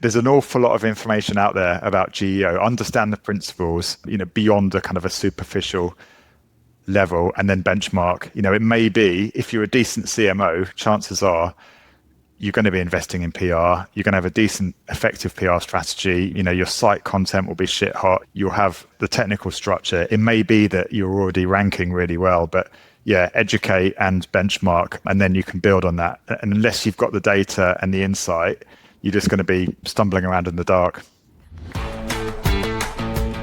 there's an awful lot of information out there about GEO. Understand the principles, beyond a kind of a superficial level, and then benchmark. It may be, if you're a decent CMO, chances are you're going to be investing in PR. You're going to have a decent, effective PR strategy. Your site content will be shit hot. You'll have the technical structure. It may be that you're already ranking really well, but yeah, educate and benchmark, and then you can build on that. And unless you've got the data and the insight, you're just going to be stumbling around in the dark.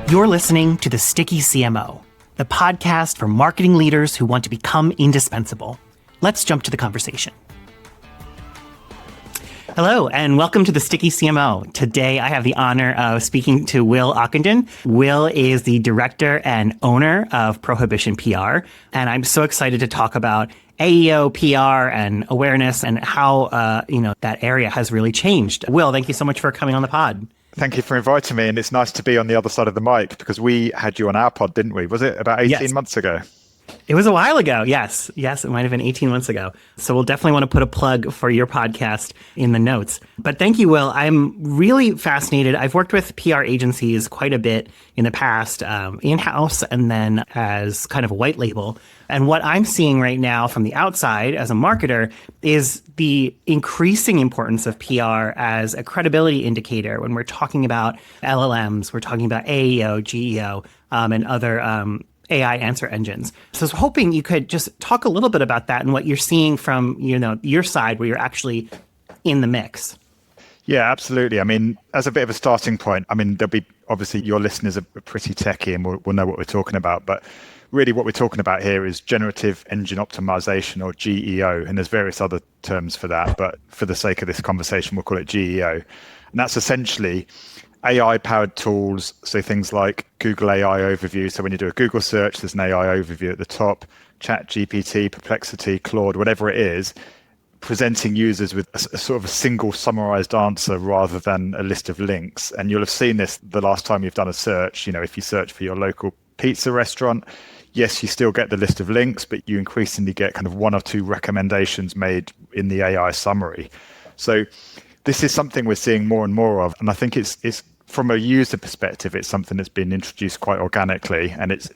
You're listening to The Sticky CMO, the podcast for marketing leaders who want to become indispensable. Let's jump to the conversation. Hello, and welcome to The Sticky CMO. Today, I have the honor of speaking to Will Ockenden. Will is the director and owner of Prohibition PR, and I'm so excited to talk about AEO, PR, and awareness, and how that area has really changed. Will, thank you so much for coming on the pod. Thank you for inviting me, and it's nice to be on the other side of the mic, because we had you on our pod, didn't we? Was it about 18 months ago? It was a while ago. Yes, it might have been 18 months ago. So we'll definitely want to put a plug for your podcast in the notes. But thank you, Will. I'm really fascinated. I've worked with PR agencies quite a bit in the past, in-house and then as kind of a white label. And what I'm seeing right now from the outside as a marketer is the increasing importance of PR as a credibility indicator when we're talking about LLMs, we're talking about AEO, GEO, and other AI answer engines. So I was hoping you could just talk a little bit about that and what you're seeing from your side where you're actually in the mix. Yeah, absolutely. I mean, as a bit of a starting point, there'll be, obviously your listeners are pretty techy and will know what we're talking about, but really what we're talking about here is generative engine optimization, or GEO, and there's various other terms for that, but for the sake of this conversation, we'll call it GEO. And that's essentially AI-powered tools, so things like Google AI Overview. So when you do a Google search, there's an AI overview at the top, ChatGPT, Perplexity, Claude, whatever it is, presenting users with a sort of a single summarized answer rather than a list of links. And you'll have seen this the last time you've done a search. If you search for your local pizza restaurant, yes, you still get the list of links, but you increasingly get kind of one or two recommendations made in the AI summary. So this is something we're seeing more and more of. And I think it's from a user perspective, it's something that's been introduced quite organically. And it's,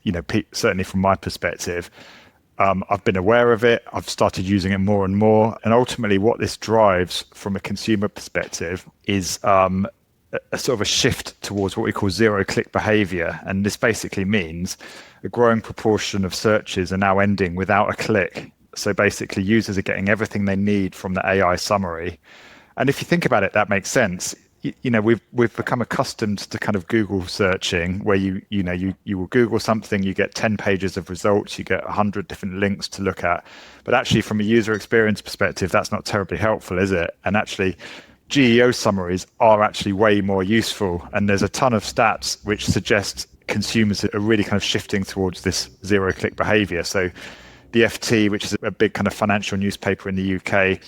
certainly from my perspective, I've been aware of it. I've started using it more and more. And ultimately what this drives from a consumer perspective is a sort of a shift towards what we call zero-click behavior. And this basically means a growing proportion of searches are now ending without a click. So basically users are getting everything they need from the AI summary. And if you think about it, that makes sense. We've become accustomed to kind of Google searching, where you will Google something, you get 10 pages of results, you get 100 different links to look at. But actually, from a user experience perspective, that's not terribly helpful, is it? And actually, GEO summaries are actually way more useful. And there's a ton of stats which suggest consumers are really kind of shifting towards this zero-click behavior. So the FT, which is a big kind of financial newspaper in the UK,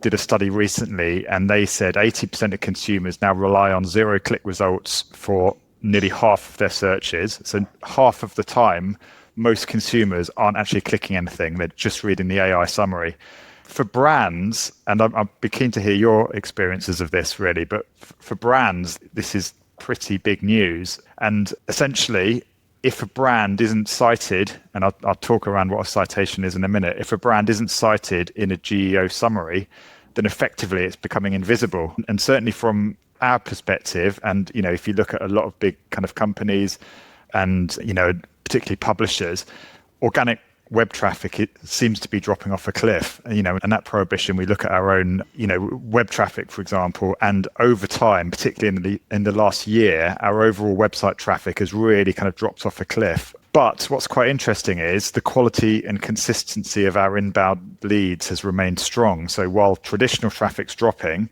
did a study recently, and they said 80% of consumers now rely on zero-click results for nearly half of their searches. So half of the time, most consumers aren't actually clicking anything. They're just reading the AI summary. For brands, and I'd be keen to hear your experiences of this really, but for brands, this is pretty big news. And essentially, if a brand isn't cited, and I'll talk around what a citation is in a minute, if a brand isn't cited in a GEO summary, then effectively it's becoming invisible. And certainly from our perspective, and if you look at a lot of big kind of companies and particularly publishers, organic web traffic, it seems to be dropping off a cliff, and that prohibition, we look at our own, web traffic, for example, and over time, particularly in the last year, our overall website traffic has really kind of dropped off a cliff. But what's quite interesting is the quality and consistency of our inbound leads has remained strong. So while traditional traffic's dropping,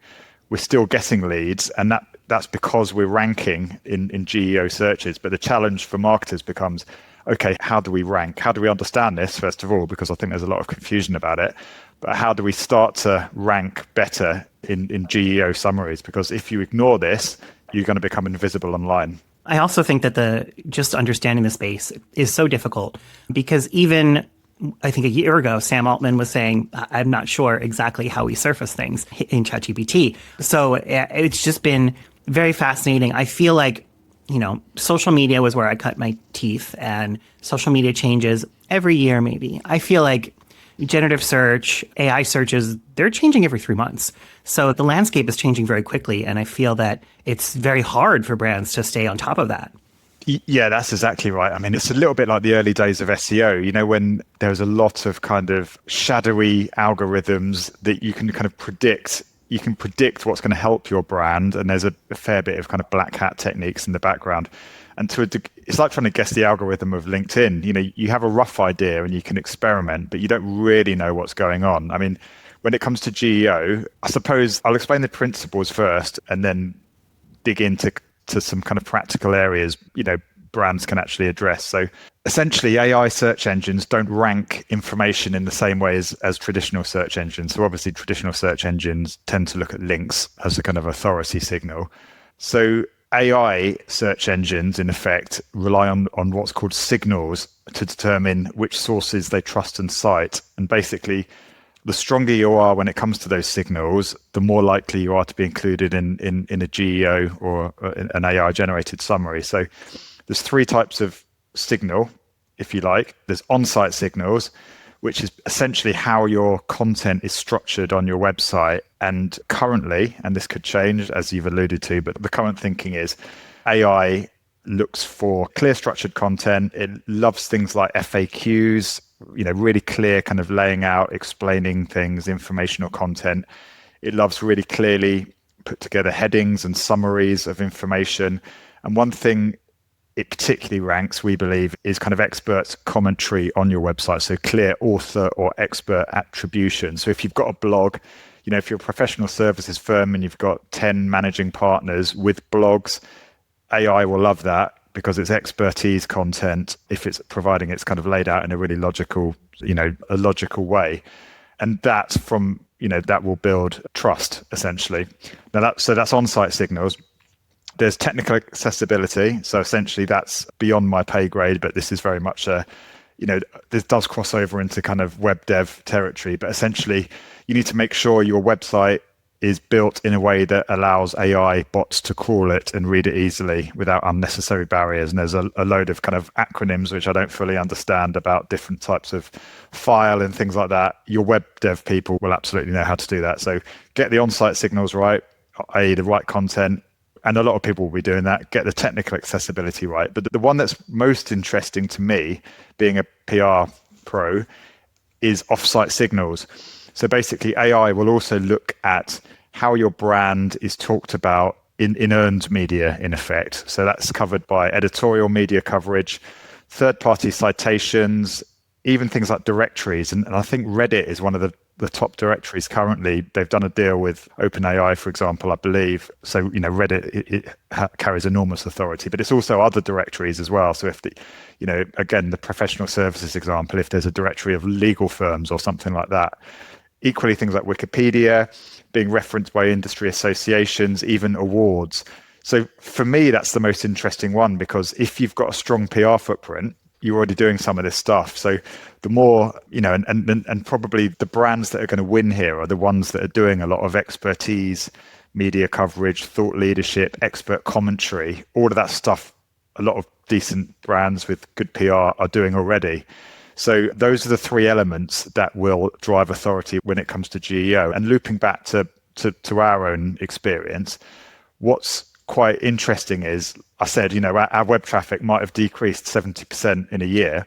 we're still getting leads, and that's because we're ranking in GEO searches. But the challenge for marketers becomes, okay, how do we rank? How do we understand this, first of all, because I think there's a lot of confusion about it. But how do we start to rank better in GEO summaries? Because if you ignore this, you're going to become invisible online. I also think that just understanding the space is so difficult, because even I think a year ago, Sam Altman was saying, I'm not sure exactly how we surface things in ChatGPT. So it's just been very fascinating. I feel like, social media was where I cut my teeth, and social media changes every year, maybe. I feel like generative search, AI searches, they're changing every 3 months. So the landscape is changing very quickly. And I feel that it's very hard for brands to stay on top of that. Yeah, that's exactly right. I mean, it's a little bit like the early days of SEO, when there was a lot of kind of shadowy algorithms that you can kind of predict. You can predict what's going to help your brand. And there's a fair bit of kind of black hat techniques in the background. And it's like trying to guess the algorithm of LinkedIn. You have a rough idea and you can experiment, but you don't really know what's going on. I mean, when it comes to GEO, I suppose I'll explain the principles first and then dig into some kind of practical areas, brands can actually address. So essentially, AI search engines don't rank information in the same way as traditional search engines. So obviously, traditional search engines tend to look at links as a kind of authority signal. So AI search engines, in effect, rely on what's called signals to determine which sources they trust and cite. And basically, the stronger you are when it comes to those signals, the more likely you are to be included in a GEO or an AI-generated summary. So there's 3 types of signal, if you like. There's on-site signals, which is essentially how your content is structured on your website. And currently, and this could change as you've alluded to, but the current thinking is AI looks for clear structured content. It loves things like FAQs, really clear kind of laying out, explaining things, informational content. It loves really clearly put together headings and summaries of information. And one thing it particularly ranks, we believe, is kind of expert commentary on your website. So clear author or expert attribution. So if you've got a blog, if you're a professional services firm and you've got 10 managing partners with blogs, AI will love that because it's expertise content if it's providing it's kind of laid out in a really logical, a logical way. And that's that will build trust, essentially. Now that's on-site signals. There's technical accessibility. So essentially that's beyond my pay grade, but this is very much this does cross over into kind of web dev territory. But essentially you need to make sure your website is built in a way that allows AI bots to crawl it and read it easily without unnecessary barriers. And there's a load of kind of acronyms, which I don't fully understand, about different types of file and things like that. Your web dev people will absolutely know how to do that. So get the on-site signals right, i.e. the right content. And a lot of people will be doing that. Get the technical accessibility right. But the one that's most interesting to me, being a PR pro, is offsite signals. So basically, AI will also look at how your brand is talked about in earned media, in effect. So that's covered by editorial media coverage, third-party citations, even things like directories. And I think Reddit is one of the top directories currently. They've done a deal with OpenAI, for example, I believe. So, Reddit it carries enormous authority, but it's also other directories as well. So if again, the professional services example, if there's a directory of legal firms or something like that, equally things like Wikipedia, being referenced by industry associations, even awards. So for me, that's the most interesting one, because if you've got a strong PR footprint, you're already doing some of this stuff. So the more, and probably the brands that are going to win here are the ones that are doing a lot of expertise, media coverage, thought leadership, expert commentary, all of that stuff. A lot of decent brands with good PR are doing already. So those are the 3 elements that will drive authority when it comes to GEO. And looping back to our own experience, what's quite interesting is, I said, our web traffic might have decreased 70% in a year,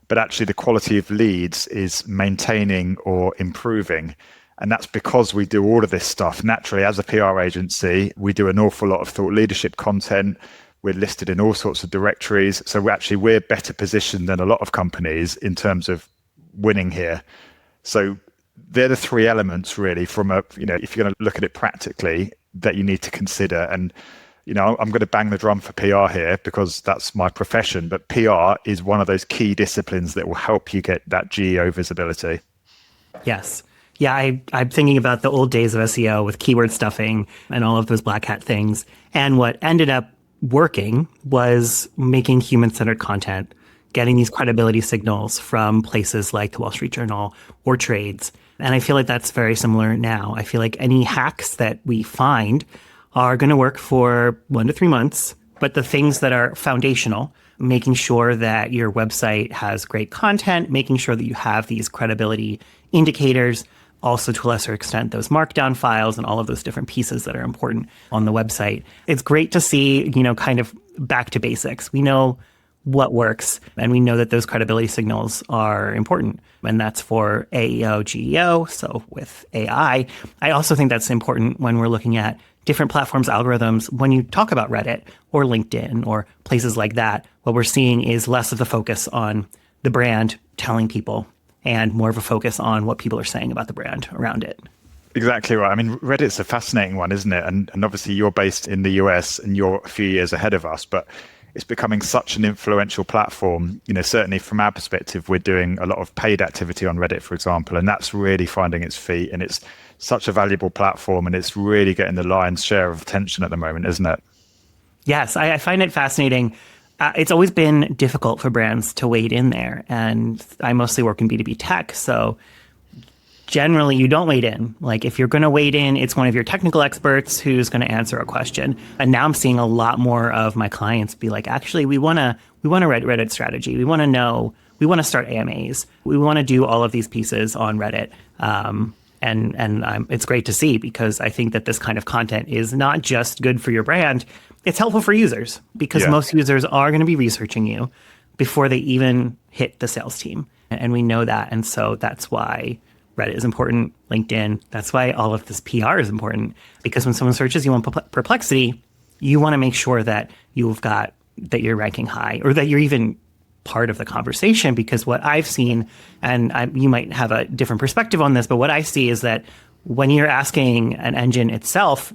but actually the quality of leads is maintaining or improving. And that's because we do all of this stuff. Naturally, as a PR agency, we do an awful lot of thought leadership content. We're listed in all sorts of directories. So we're better positioned than a lot of companies in terms of winning here. So they're the 3 elements really from if you're going to look at it practically, that you need to consider. And, I'm going to bang the drum for PR here because that's my profession, but PR is one of those key disciplines that will help you get that GEO visibility. Yes. Yeah, I'm thinking about the old days of SEO with keyword stuffing and all of those black hat things. And what ended up working was making human-centered content. getting these credibility signals from places like the Wall Street Journal or Trades. And I feel like that's very similar now. I feel like any hacks that we find are going to work for 1 to 3 months, but the things that are foundational, making sure that your website has great content, making sure that you have these credibility indicators, also to a lesser extent, those markdown files and all of those different pieces that are important on the website. It's great to see, kind of back to basics. We know what works, and we know that those credibility signals are important. And that's for AEO, GEO. So with AI, I also think that's important when we're looking at different platforms' algorithms. When you talk about Reddit or LinkedIn or places like that, what we're seeing is less of the focus on the brand telling people and more of a focus on what people are saying about the brand around it. Exactly right. I mean, Reddit's a fascinating one, isn't it? And obviously you're based in the US and you're a few years ahead of us, but it's becoming such an influential platform. Certainly from our perspective, we're doing a lot of paid activity on Reddit, for example, and that's really finding its feet. And it's such a valuable platform, and it's really getting the lion's share of attention at the moment, isn't it? Yes, I find it fascinating. It's always been difficult for brands to wade in there. And I mostly work in B2B tech. So generally, you don't wade in. Like if you're going to wade in, it's one of your technical experts who's going to answer a question. And now I'm seeing a lot more of my clients be like, actually, we want a Reddit strategy. We want to know, we want to start AMAs. We want to do all of these pieces on Reddit. And it's great to see, because I think that this kind of content is not just good for your brand. It's helpful for users, because most users are going to be researching you before they even hit the sales team. And we know that. And so that's why Reddit is important, LinkedIn. That's why all of this PR is important, because when someone searches you on Perplexity, you want to make sure that that you're ranking high, or that you're even part of the conversation. Because what I've seen, and you might have a different perspective on this, but what I see is that when you're asking an engine itself,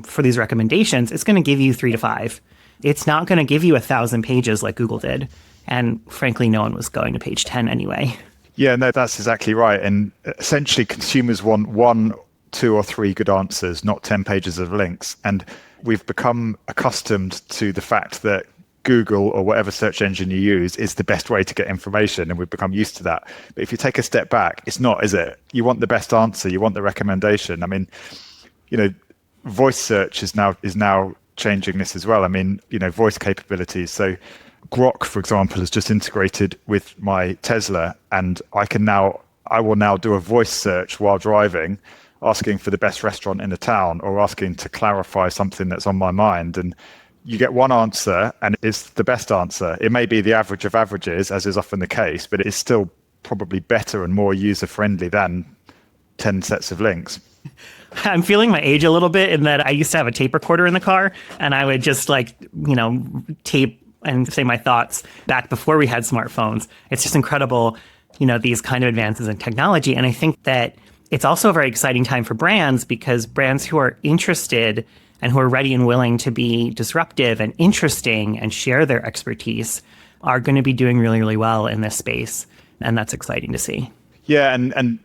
for these recommendations, it's going to give you 3 to 5. It's not going to give you 1,000 pages like Google did. And frankly, no one was going to page 10 anyway. Yeah, no, that's exactly right. And essentially consumers want 1, 2 or 3 good answers, not 10 pages of links. And we've become accustomed to the fact that Google or whatever search engine you use is the best way to get information, and we've become used to that. But if you take a step back, it's not, is it? You want the best answer, you want the recommendation. I mean, voice search is now changing this as well. I mean, voice capabilities. So Grok, for example, has just integrated with my Tesla, and I will now do a voice search while driving, asking for the best restaurant in the town, or asking to clarify something that's on my mind. And you get one answer, and it's the best answer. It may be the average of averages, as is often the case, but it's still probably better and more user-friendly than 10 sets of links. I'm feeling my age a little bit in that I used to have a tape recorder in the car, and I would just tape and say my thoughts back before we had smartphones. It's just incredible, these kind of advances in technology. And I think that it's also a very exciting time for brands, because brands who are interested and who are ready and willing to be disruptive and interesting and share their expertise are going to be doing really, really well in this space. And that's exciting to see. Yeah, and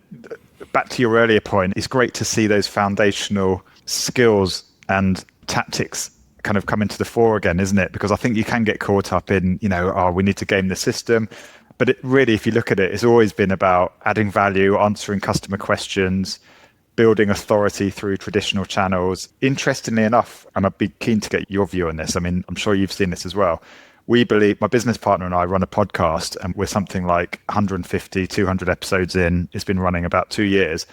back to your earlier point, it's great to see those foundational skills and tactics kind of come into the fore again, isn't it? Because I think you can get caught up in, we need to game the system. But it really, if you look at it, it's always been about adding value, answering customer questions, building authority through traditional channels. Interestingly enough, and I'd be keen to get your view on this. I mean, I'm sure you've seen this as well. We believe, my business partner and I run a podcast, and we're something like 150, 200 episodes in. It's been running about 2 years.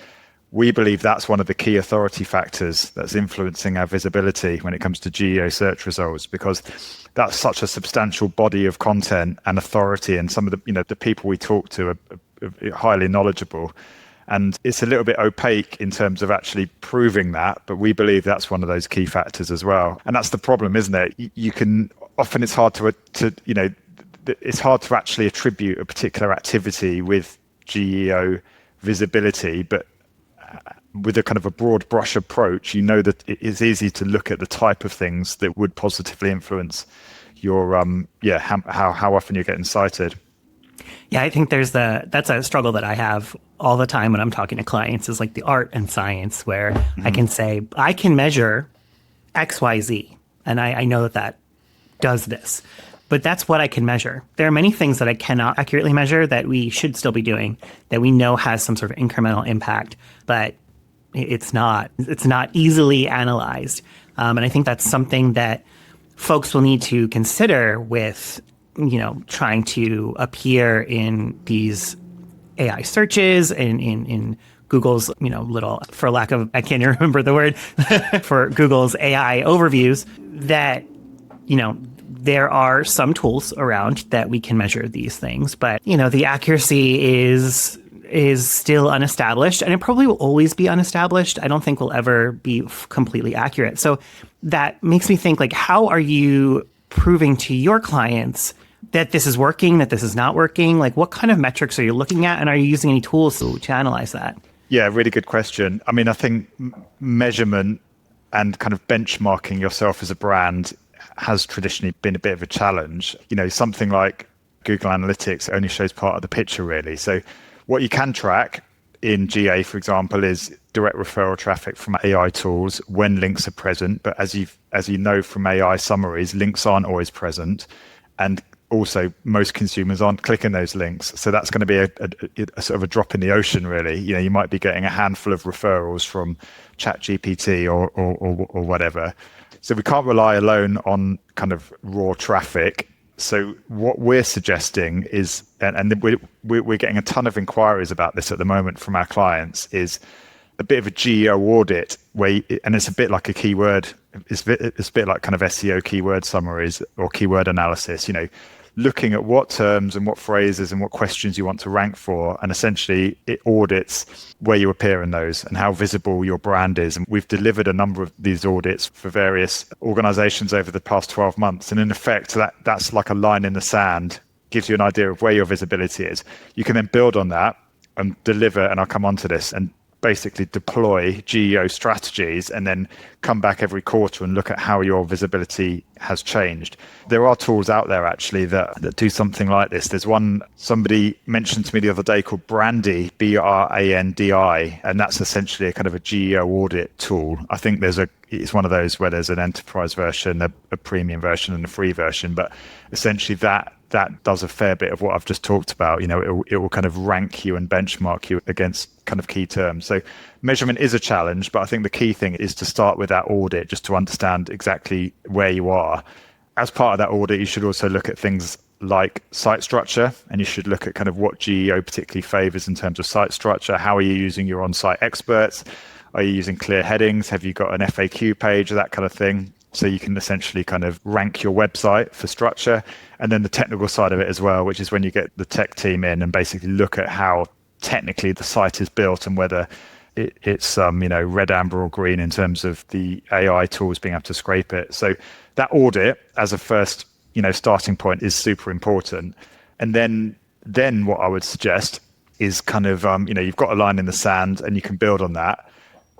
We believe that's one of the key authority factors that's influencing our visibility when it comes to GEO search results, because that's such a substantial body of content and authority, and some of the the people we talk to are highly knowledgeable. And it's a little bit opaque in terms of actually proving that, but we believe that's one of those key factors as well. And that's the problem, isn't it? You can often, it's hard it's hard to actually attribute a particular activity with GEO visibility, but with a kind of a broad brush approach, that it is easy to look at the type of things that would positively influence your how often you're getting cited. Yeah, I think that's a struggle that I have all the time when I'm talking to clients, is like the art and science, where I can say, I can measure XYZ, and I know that does this. but that's what I can measure. There are many things that I cannot accurately measure that we should still be doing, that we know has some sort of incremental impact, but it's not easily analyzed. And I think that's something that folks will need to consider with, trying to appear in these AI searches and in Google's, little, for lack of, I can't even remember the word, for Google's AI overviews, that, there are some tools around that we can measure these things, but, the accuracy is still unestablished, and it probably will always be unestablished. I don't think we'll ever be completely accurate. So that makes me think, like, how are you proving to your clients that this is working, that this is not working? Like, what kind of metrics are you looking at, and are you using any tools to analyze that? Yeah, really good question. I mean, I think measurement and kind of benchmarking yourself as a brand has traditionally been a bit of a challenge. Something like Google Analytics only shows part of the picture, really. So what you can track in GA, for example, is direct referral traffic from AI tools when links are present. But as you know from AI summaries, links aren't always present. And also, most consumers aren't clicking those links. So that's going to be a sort of a drop in the ocean, really. You might be getting a handful of referrals from ChatGPT or whatever. So we can't rely alone on kind of raw traffic. So what we're suggesting is, and we're getting a ton of inquiries about this at the moment from our clients, is a bit of a GEO audit and it's a bit like a keyword. It's a bit like kind of SEO keyword summaries or keyword analysis, looking at what terms and what phrases and what questions you want to rank for. And essentially it audits where you appear in those and how visible your brand is. And we've delivered a number of these audits for various organizations over the past 12 months. And in effect, that's like a line in the sand, gives you an idea of where your visibility is. You can then build on that and deliver, and I'll come on to this, and basically deploy GEO strategies and then come back every quarter and look at how your visibility has changed. There are tools out there actually that do something like this. There's one somebody mentioned to me the other day called Brandi, Brandi, and that's essentially a kind of a GEO audit tool. I think it's one of those where there's an enterprise version, a premium version and a free version, but essentially that does a fair bit of what I've just talked about. It will kind of rank you and benchmark you against kind of key terms. So measurement is a challenge, but I think the key thing is to start with that audit just to understand exactly where you are. As part of that audit, you should also look at things like site structure, and you should look at kind of what GEO particularly favors in terms of site structure. How are you using your on-site experts? Are you using clear headings? Have you got an FAQ page, that kind of thing? So you can essentially kind of rank your website for structure. And then the technical side of it as well, which is when you get the tech team in and basically look at how technically the site is built and whether it's red, amber or green in terms of the AI tools being able to scrape it. So that audit as a first starting point is super important. And then what I would suggest is kind of you've got a line in the sand and you can build on that.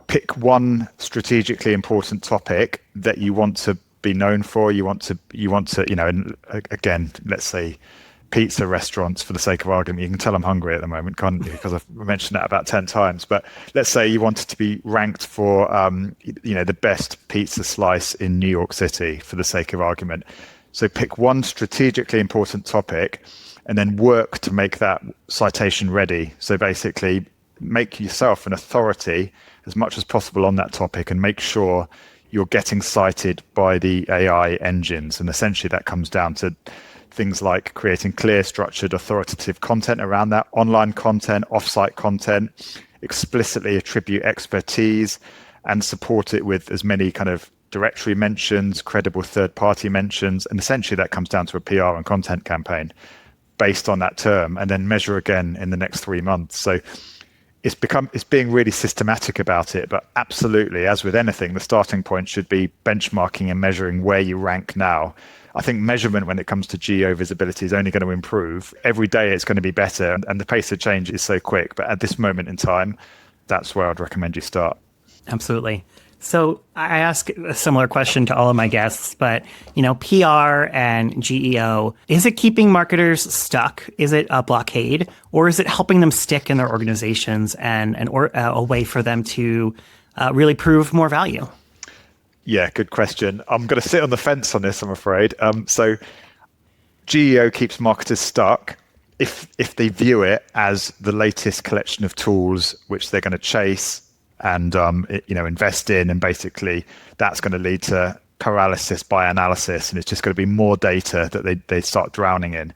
Pick one strategically important topic that you want to be known for. You want to, and again, let's say pizza restaurants for the sake of argument. You can tell I'm hungry at the moment, can't you? Because I've mentioned that about 10 times. But let's say you wanted to be ranked for, the best pizza slice in New York City for the sake of argument. So pick one strategically important topic and then work to make that citation ready. So basically make yourself an authority as much as possible on that topic and make sure you're getting cited by the AI engines. And essentially that comes down to things like creating clear, structured, authoritative content around that, online content, offsite content, explicitly attribute expertise and support it with as many kind of directory mentions, credible third-party mentions. And essentially that comes down to a PR and content campaign based on that term, and then measure again in the next 3 months. So it's being really systematic about it, but absolutely, as with anything, the starting point should be benchmarking and measuring where you rank now. I think measurement when it comes to geo visibility is only going to improve. Every day it's going to be better, and the pace of change is so quick. But at this moment in time, that's where I'd recommend you start. Absolutely. So I ask a similar question to all of my guests, but PR and GEO, is it keeping marketers stuck? Is it a blockade, or is it helping them stick in their organizations and a way for them to really prove more value? Yeah, good question. I'm going to sit on the fence on this, I'm afraid. So GEO keeps marketers stuck if they view it as the latest collection of tools which they're going to chase and invest in, and basically that's going to lead to paralysis by analysis, and it's just going to be more data that they start drowning in.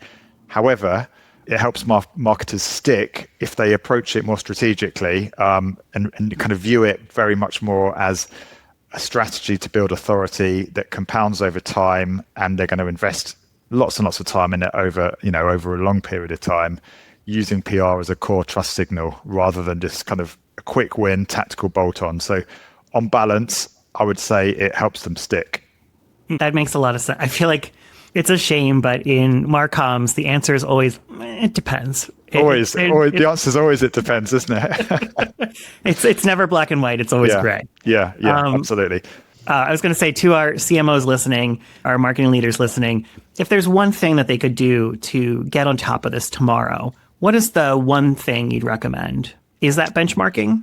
However, it helps marketers stick if they approach it more strategically and kind of view it very much more as a strategy to build authority that compounds over time, and they're going to invest lots and lots of time in it over a long period of time, using PR as a core trust signal rather than just kind of a quick win, tactical bolt-on. So on balance, I would say it helps them stick. That makes a lot of sense. I feel like it's a shame, but in Marcoms, the answer is always, it depends. The answer is always it depends, isn't it? It's never black and white. It's always gray. Yeah, absolutely. I was going to say to our CMOs listening, our marketing leaders listening, if there's one thing that they could do to get on top of this tomorrow, what is the one thing you'd recommend? Is that benchmarking?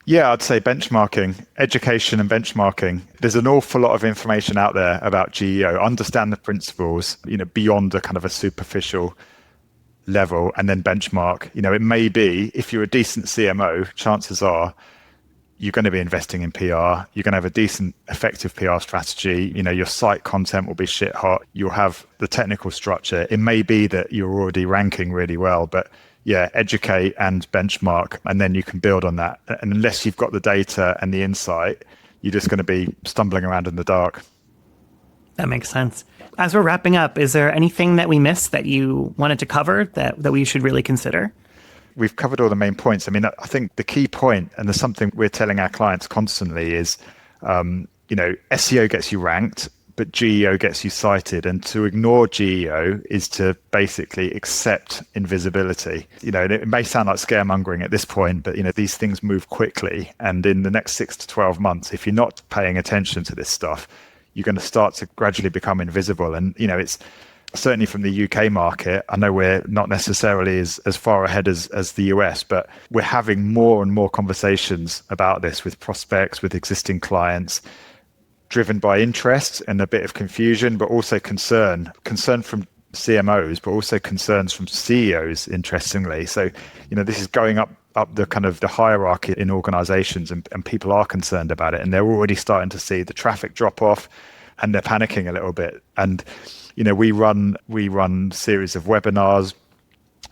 Yeah, I'd say benchmarking, education and benchmarking. There's an awful lot of information out there about GEO. Understand the principles, beyond a kind of a superficial level, and then benchmark. It may be, if you're a decent CMO, chances are you're going to be investing in PR. You're going to have a decent, effective PR strategy. Your site content will be shit hot. You'll have the technical structure. It may be that you're already ranking really well, but yeah, educate and benchmark, and then you can build on that. And unless you've got the data and the insight, you're just going to be stumbling around in the dark. That makes sense. As we're wrapping up, is there anything that we missed that you wanted to cover that we should really consider? We've covered all the main points. I mean, I think the key point, and there's something we're telling our clients constantly, is, SEO gets you ranked, but GEO gets you cited. And to ignore GEO is to basically accept invisibility. It may sound like scaremongering at this point, but these things move quickly. And in the next 6 to 12 months, if you're not paying attention to this stuff, you're going to start to gradually become invisible. And, it's certainly from the UK market. I know we're not necessarily as far ahead as the US, but we're having more and more conversations about this with prospects, with existing clients, driven by interest and a bit of confusion, but also concern from CMOs, but also concerns from CEOs, interestingly. So, this is going up the kind of the hierarchy in organizations, and people are concerned about it, and they're already starting to see the traffic drop off, and they're panicking a little bit. And, we run series of webinars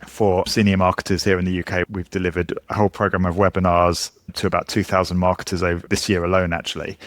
for senior marketers here in the UK. We've delivered a whole program of webinars to about 2,000 marketers over this year alone, actually.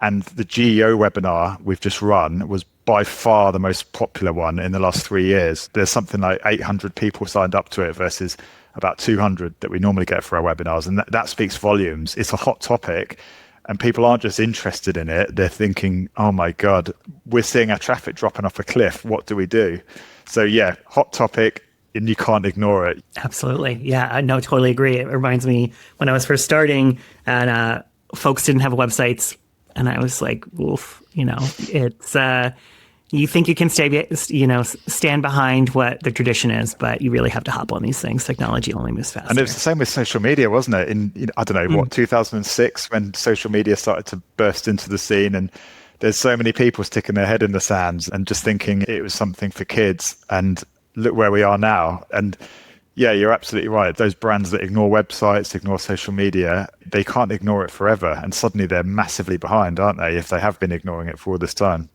And the GEO webinar we've just run was by far the most popular one in the last 3 years. There's something like 800 people signed up to it versus about 200 that we normally get for our webinars. And that speaks volumes. It's a hot topic, and people aren't just interested in it. They're thinking, oh my God, we're seeing our traffic dropping off a cliff. What do we do? So yeah, hot topic, and you can't ignore it. Absolutely. Yeah, I totally agree. It reminds me when I was first starting and folks didn't have websites. And I was like, oof, it's, you think you can stand behind what the tradition is, but you really have to hop on these things. Technology only moves faster. And it was the same with social media, wasn't it? In I don't know, 2006, when social media started to burst into the scene, and there's so many people sticking their head in the sands and just thinking it was something for kids. And look where we are now. And yeah, you're absolutely right. Those brands that ignore websites, ignore social media, they can't ignore it forever. And suddenly they're massively behind, aren't they, if they have been ignoring it for all this time?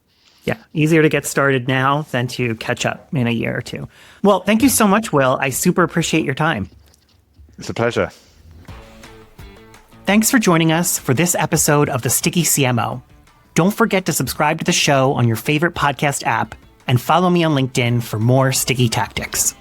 Yeah, easier to get started now than to catch up in a year or two. Well, thank you so much, Will. I super appreciate your time. It's a pleasure. Thanks for joining us for this episode of The Sticky CMO. Don't forget to subscribe to the show on your favorite podcast app and follow me on LinkedIn for more sticky tactics.